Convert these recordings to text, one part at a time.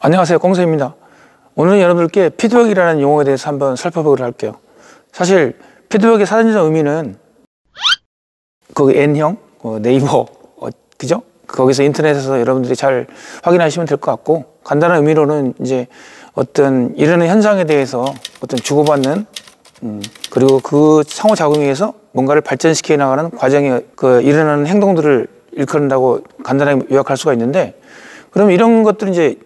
안녕하세요, 꽁쌤입니다. 오늘은 여러분들께 피드백이라는 용어에 대해서 한번 살펴보도록 할게요. 사실 피드백의 사전적 의미는 그 N형, 네이버, 그죠? 거기서 인터넷에서 여러분들이 잘 확인하시면 될 것 같고, 간단한 의미로는 이제 어떤 일어나는 현상에 대해서 어떤 주고받는 그리고 그 상호작용에서 뭔가를 발전시켜 나가는 과정에 그 일어나는 행동들을 일컫는다고 간단하게 요약할 수가 있는데, 그럼 이런 것들은 이제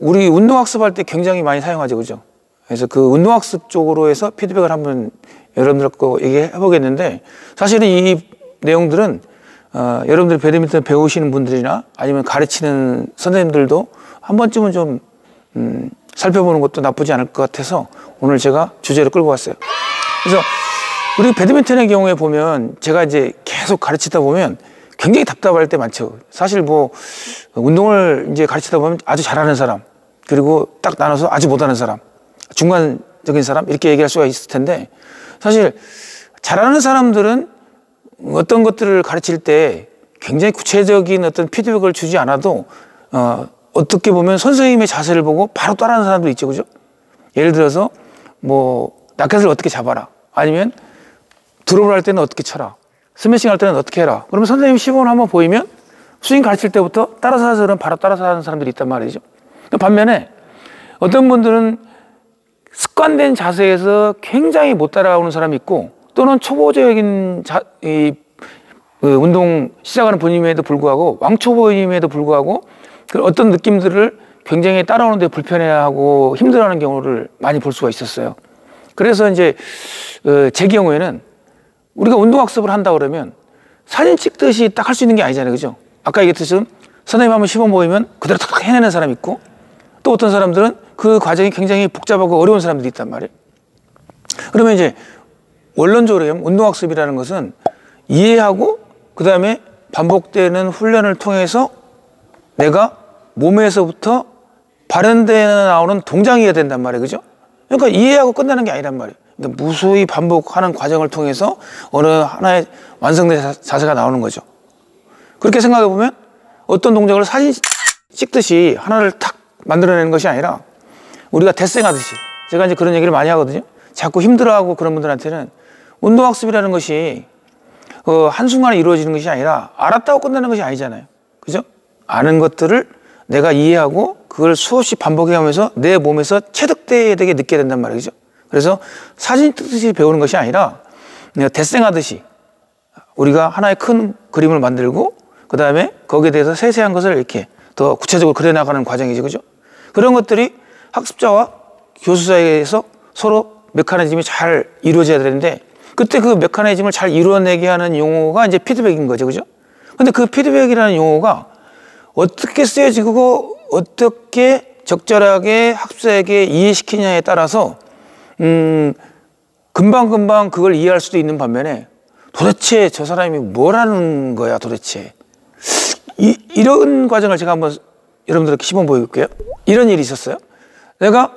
우리 운동학습할 때 굉장히 많이 사용하죠, 그죠? 그래서 그 운동학습 쪽으로 해서 피드백을 한번 여러분들과 얘기해 보겠는데, 사실은 이 내용들은 여러분들 배드민턴 배우시는 분들이나 아니면 가르치는 선생님들도 한 번쯤은 좀 살펴보는 것도 나쁘지 않을 것 같아서 오늘 제가 주제를 끌고 왔어요. 그래서 우리 배드민턴의 경우에 보면 제가 이제 계속 가르치다 보면 굉장히 답답할 때 많죠. 사실 뭐 운동을 이제 가르치다 보면 아주 잘하는 사람, 그리고 딱 나눠서 아주 못하는 사람, 중간적인 사람, 이렇게 얘기할 수가 있을 텐데, 사실 잘하는 사람들은 어떤 것들을 가르칠 때 굉장히 구체적인 어떤 피드백을 주지 않아도 어떻게 보면 선생님의 자세를 보고 바로 따라하는 사람도 있죠, 그죠? 예를 들어서 뭐 라켓을 어떻게 잡아라, 아니면 드롭을 할 때는 어떻게 쳐라, 스매싱 할 때는 어떻게 해라. 그러면 선생님 시범을 한번 보이면 스윙 가르칠 때부터 따라서 하는 사람은 바로 따라서 하는 사람들이 있단 말이죠. 반면에 어떤 분들은 습관된 자세에서 굉장히 못 따라오는 사람이 있고, 또는 초보적인 운동 시작하는 분임에도 불구하고, 왕초보임에도 불구하고 그 어떤 느낌들을 굉장히 따라오는 데 불편해하고 힘들어하는 경우를 많이 볼 수가 있었어요. 그래서 이제 제 경우에는 우리가 운동학습을 한다 그러면 사진 찍듯이 딱 할 수 있는 게 아니잖아요, 그죠? 아까 얘기했듯이 선생님 한번 시범 보이면 그대로 탁 해내는 사람이 있고, 또 어떤 사람들은 그 과정이 굉장히 복잡하고 어려운 사람들이 있단 말이에요. 그러면 이제 원론적으로 운동학습이라는 것은 이해하고 그 다음에 반복되는 훈련을 통해서 내가 몸에서부터 발현되어 나오는 동작이어야 된단 말이에요, 그죠? 그러니까 이해하고 끝나는 게 아니란 말이에요. 그러니까 무수히 반복하는 과정을 통해서 어느 하나의 완성된 자세가 나오는 거죠. 그렇게 생각해 보면 어떤 동작을 사진 찍듯이 하나를 탁 만들어내는 것이 아니라 우리가 대생하듯이, 제가 이제 그런 얘기를 많이 하거든요. 자꾸 힘들어하고 그런 분들한테는 운동학습이라는 것이 한순간에 이루어지는 것이 아니라 알았다고 끝나는 것이 아니잖아요, 그죠? 아는 것들을 내가 이해하고 그걸 수없이 반복해가면서 내 몸에서 체득되게 느껴야 된단 말이죠. 그래서 사진 찍듯이 배우는 것이 아니라 대생하듯이 우리가 하나의 큰 그림을 만들고 그 다음에 거기에 대해서 세세한 것을 이렇게 더 구체적으로 그려나가는 과정이죠, 그죠? 그런 것들이 학습자와 교수 사이에서 서로 메커니즘이 잘 이루어져야 되는데, 그때 그 메커니즘을 잘 이루어내게 하는 용어가 이제 피드백인 거죠, 그죠? 근데 그 피드백이라는 용어가 어떻게 쓰여지고 어떻게 적절하게 학습자에게 이해시키냐에 따라서 금방금방 그걸 이해할 수도 있는 반면에, 도대체 저 사람이 뭐라는 거야 도대체, 이런 과정을 제가 한번 여러분들께 시범 보여줄게요. 이런 일이 있었어요. 내가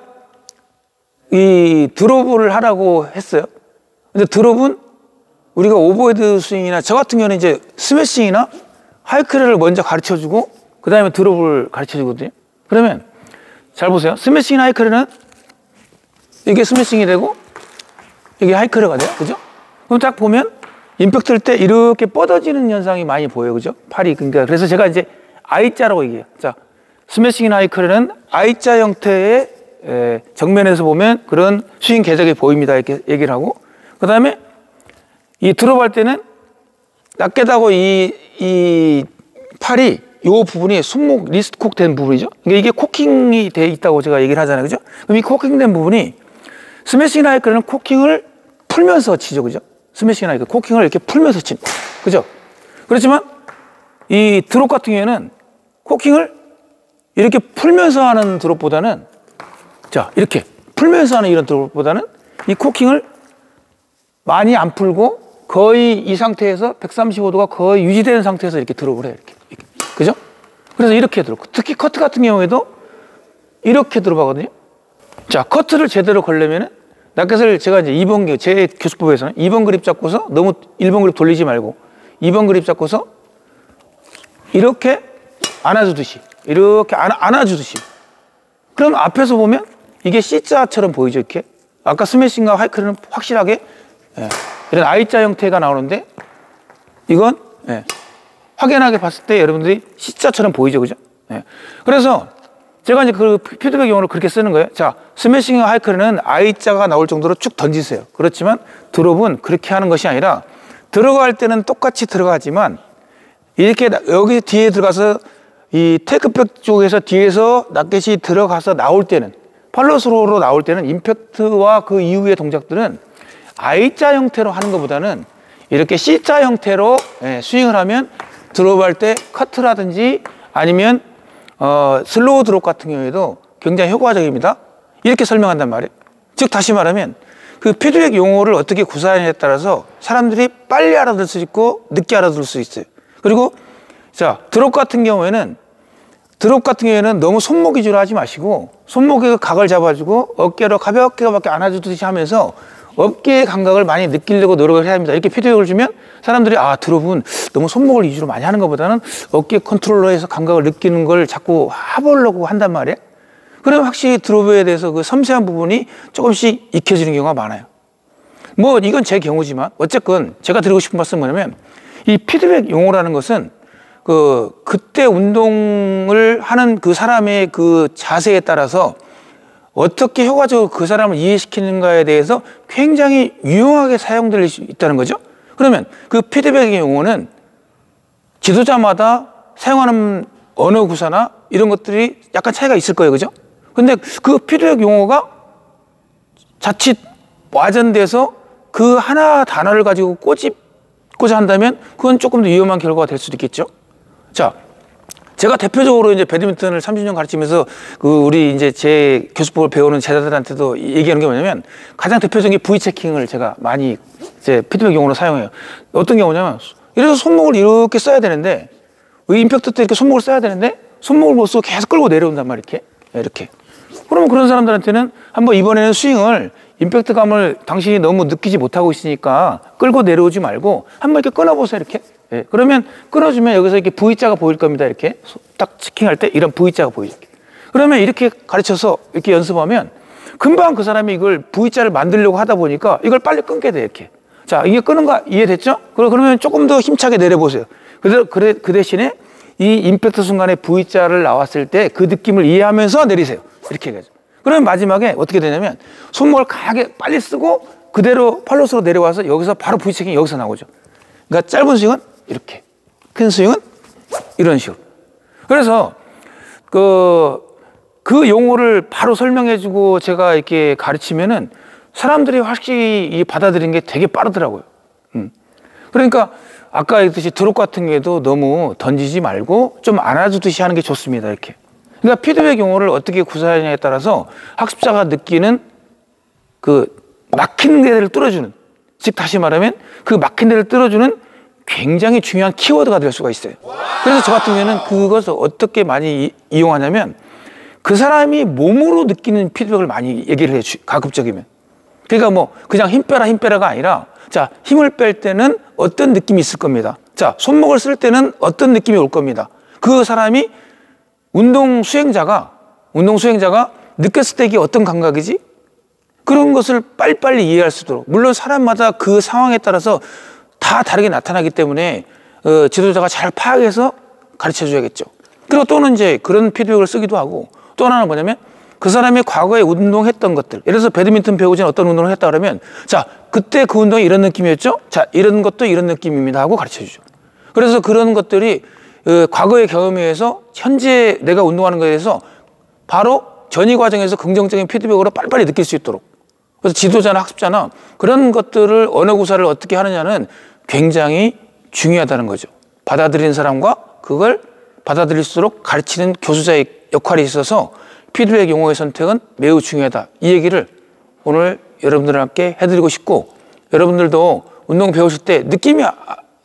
이 드롭을 하라고 했어요. 근데 드롭은 우리가 오버헤드 스윙이나 저 같은 경우는 이제 스매싱이나 하이크레를 먼저 가르쳐주고 그 다음에 드롭을 가르쳐주거든요. 그러면 잘 보세요. 스매싱이나 하이크레는 이게 스매싱이 되고 이게 하이크레가 돼요, 그죠? 그럼 딱 보면 임팩트를 때 이렇게 뻗어지는 현상이 많이 보여요, 그죠? 팔이. 그러니까 그래서 제가 이제 I자라고 얘기해요. 자, 스매싱이나 하이크레는 I자 형태의 정면에서 보면 그런 스윙 궤적이 보입니다, 이렇게 얘기를 하고, 그 다음에 이 드롭할 때는 낮게다고 이 팔이 이 부분이 손목 리스트콕 된 부분이죠. 그러니까 이게 코킹이 돼 있다고 제가 얘기를 하잖아요, 그죠? 그럼 이 코킹된 부분이 스매싱이나 하이크레는 코킹을 풀면서 치죠, 그죠? 스매싱이나 하이크레 코킹을 이렇게 풀면서 친, 그죠? 그렇지만 이 드롭 같은 경우에는 코킹을 이렇게 풀면서 하는 드롭보다는, 자, 이렇게 풀면서 하는 이런 드롭보다는 이 코킹을 많이 안 풀고 거의 이 상태에서 135도가 거의 유지되는 상태에서 이렇게 드롭을 해요, 이렇게. 그죠? 그래서 이렇게 드롭. 특히 커트 같은 경우에도 이렇게 드롭하거든요. 자, 커트를 제대로 걸려면은, 라켓을 제가 이제 2번, 제 교수법에서는 2번 그립 잡고서 너무 1번 그립 돌리지 말고 2번 그립 잡고서 이렇게 안아주듯이, 이렇게 안아주듯이 그럼 앞에서 보면 이게 C자처럼 보이죠, 이렇게. 아까 스매싱과 하이크는 확실하게 예, 이런 I자 형태가 나오는데 이건 예, 확연하게 봤을 때 여러분들이 C자처럼 보이죠, 그죠? 예. 그래서 제가 이제 그 피드백 용어를 그렇게 쓰는 거예요. 자, 스매싱과 하이크는 I자가 나올 정도로 쭉 던지세요. 그렇지만 드롭은 그렇게 하는 것이 아니라 들어갈 때는 똑같이 들어가지만 이렇게 여기 뒤에 들어가서 이 테이크백 쪽에서 뒤에서 낫겟이 들어가서 나올 때는 팔로스로로 나올 때는 임팩트와 그 이후의 동작들은 I자 형태로 하는 것보다는 이렇게 C자 형태로 예, 스윙을 하면 드롭할 때 커트라든지 아니면 슬로우 드롭 같은 경우에도 굉장히 효과적입니다. 이렇게 설명한단 말이에요. 즉 다시 말하면 그 피드백 용어를 어떻게 구사하느냐에 따라서 사람들이 빨리 알아들 수 있고 늦게 알아들 수 있어요. 그리고 자 드롭 같은 경우에는 너무 손목 위주로 하지 마시고 손목의 각을 잡아주고 어깨로 가볍게밖에 안아주듯이 하면서 어깨의 감각을 많이 느끼려고 노력을 해야 합니다. 이렇게 피드백을 주면 사람들이 아 드롭은 너무 손목을 위주로 많이 하는 것보다는 어깨 컨트롤러에서 감각을 느끼는 걸 자꾸 해보려고 한단 말이에요. 그러면 확실히 드롭에 대해서 그 섬세한 부분이 조금씩 익혀지는 경우가 많아요. 뭐 이건 제 경우지만 어쨌건 제가 드리고 싶은 말씀은 뭐냐면 이 피드백 용어라는 것은 그때 운동을 하는 그 사람의 그 자세에 따라서 어떻게 효과적으로 그 사람을 이해시키는가에 대해서 굉장히 유용하게 사용될 수 있다는 거죠. 그러면 그 피드백의 용어는 지도자마다 사용하는 언어 구사나 이런 것들이 약간 차이가 있을 거예요. 그죠? 근데 그 피드백 용어가 자칫 와전돼서 그 하나 단어를 가지고 꼬집고자 한다면 그건 조금 더 위험한 결과가 될 수도 있겠죠. 자, 제가 대표적으로 이제 배드민턴을 30년 가르치면서 우리 이제 제 교수법을 배우는 제자들한테도 얘기하는 게 뭐냐면 가장 대표적인 V 체킹을 제가 많이 이제 피드백 용어로 사용해요. 어떤 경우냐면 이래서 손목을 이렇게 써야 되는데 임팩트 때 이렇게 손목을 써야 되는데 손목을 못 쓰고 계속 끌고 내려온단 말이에요. 이렇게. 그러면 그런 사람들한테는 한번 이번에는 스윙을 임팩트 감을 당신이 너무 느끼지 못하고 있으니까 끌고 내려오지 말고 한번 이렇게 끊어보세요. 이렇게. 예, 그러면 끊어주면 여기서 이렇게 V자가 보일 겁니다. 이렇게 딱 체킹할 때 이런 V자가 보이죠. 그러면 이렇게 가르쳐서 이렇게 연습하면 금방 그 사람이 이걸 V자를 만들려고 하다 보니까 이걸 빨리 끊게 돼. 이렇게. 자, 이게 끄는 거 이해됐죠? 그러면 조금 더 힘차게 내려보세요. 그 대신에 이 임팩트 순간에 V자를 나왔을 때 그 느낌을 이해하면서 내리세요. 이렇게 해야죠. 그러면 마지막에 어떻게 되냐면 손목을 강하게 빨리 쓰고 그대로 팔로스로 내려와서 여기서 바로 V 체킹이 여기서 나오죠. 그러니까 짧은 스윙은 이렇게, 큰 스윙은 이런 식으로. 그래서 그 용어를 바로 설명해주고 제가 이렇게 가르치면은 사람들이 확실히 받아들이는 게 되게 빠르더라고요. 그러니까 아까 얘기했듯이 드롭 같은 게도 너무 던지지 말고 좀 안아주듯이 하는 게 좋습니다. 이렇게. 그러니까 피드백 용어를 어떻게 구사하느냐에 따라서 학습자가 느끼는 그 막힌 데를 뚫어주는, 즉 다시 말하면 그 막힌 데를 뚫어주는 굉장히 중요한 키워드가 될 수가 있어요. 그래서 저 같은 경우에는 그것을 어떻게 많이 이용하냐면 그 사람이 몸으로 느끼는 피드백을 많이 얘기를 해요. 가급적이면. 그러니까 뭐 그냥 힘 빼라가 아니라 자, 힘을 뺄 때는 어떤 느낌이 있을 겁니다. 자, 손목을 쓸 때는 어떤 느낌이 올 겁니다. 그 사람이 운동 수행자가 느꼈을 때 이게 어떤 감각이지? 그런 것을 빨리빨리 이해할 수 있도록. 물론 사람마다 그 상황에 따라서 다 다르게 나타나기 때문에 지도자가 잘 파악해서 가르쳐 줘야겠죠. 그리고 또는 이제 그런 피드백을 쓰기도 하고 또 하나는 뭐냐면 그 사람이 과거에 운동했던 것들, 예를 들어서 배드민턴 배우기 전에 어떤 운동을 했다 그러면 자, 그때 그 운동이 이런 느낌이었죠? 자, 이런 것도 이런 느낌입니다 하고 가르쳐 주죠. 그래서 그런 것들이 과거의 경험에 의해서 현재 내가 운동하는 것에 대해서 바로 전이 과정에서 긍정적인 피드백으로 빨리빨리 느낄 수 있도록. 그래서 지도자나 학습자나 그런 것들을 언어 구사를 어떻게 하느냐는 굉장히 중요하다는 거죠. 받아들이는 사람과 그걸 받아들일수록 가르치는 교수자의 역할이 있어서 피드백 용어의 선택은 매우 중요하다. 이 얘기를 오늘 여러분들과 함께 해드리고 싶고, 여러분들도 운동 배우실 때 느낌이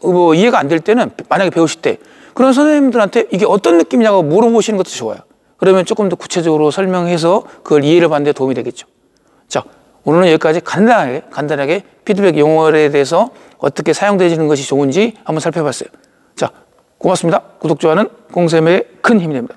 뭐 이해가 안 될 때는 만약에 배우실 때 그런 선생님들한테 이게 어떤 느낌이냐고 물어보시는 것도 좋아요. 그러면 조금 더 구체적으로 설명해서 그걸 이해를 받는 데 도움이 되겠죠. 자, 오늘은 여기까지 간단하게 피드백 용어에 대해서 어떻게 사용되는 것이 좋은지 한번 살펴봤어요. 자, 고맙습니다. 구독, 좋아요는 공쌤의 큰 힘이 됩니다.